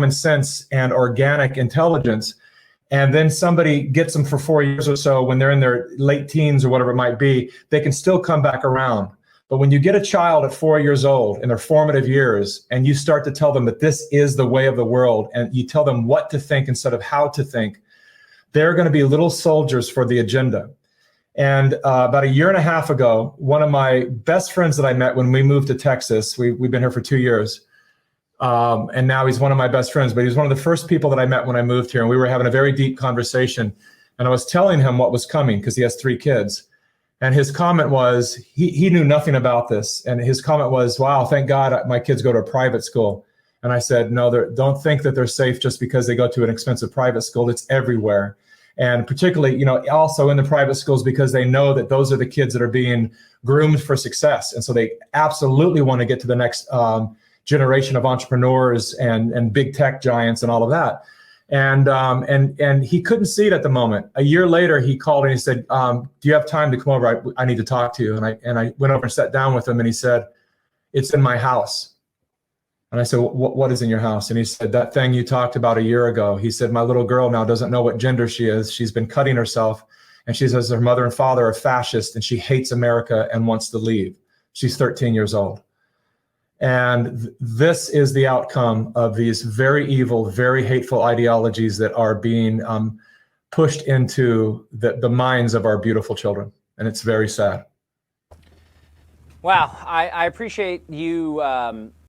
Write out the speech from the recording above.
common sense and organic intelligence, and then somebody gets them for 4 years or so when they're in their late teens or whatever it might be, they can still come back around. But when you get a child at 4 years old in their formative years and you start to tell them that this is the way of the world and you tell them what to think instead of how to think, they're going to be little soldiers for the agenda. And about a year and a half ago, one of my best friends that I met when we moved to Texas, we've been here for 2 years, and now he's one of my best friends, but he was one of the first people that I met when I moved here, and we were having a very deep conversation. And I was telling him what was coming because he has 3 kids. And his comment was, he knew nothing about this. And his comment was, wow, thank God my kids go to a private school. And I said, no, don't think that they're safe just because they go to an expensive private school. It's everywhere. And particularly, also in the private schools, because they know that those are the kids that are being groomed for success. And so they absolutely want to get to the next generation of entrepreneurs and big tech giants and all of that. And he couldn't see it at the moment. A year later, he called and he said, do you have time to come over? I need to talk to you. And I went over and sat down with him and he said, it's in my house. And I said, what is in your house? And he said, that thing you talked about a year ago. He said, my little girl now doesn't know what gender she is. She's been cutting herself. And she says her mother and father are fascist and she hates America and wants to leave. She's 13 years old. And this is the outcome of these very evil, very hateful ideologies that are being pushed into the minds of our beautiful children. And it's very sad. Wow. I appreciate you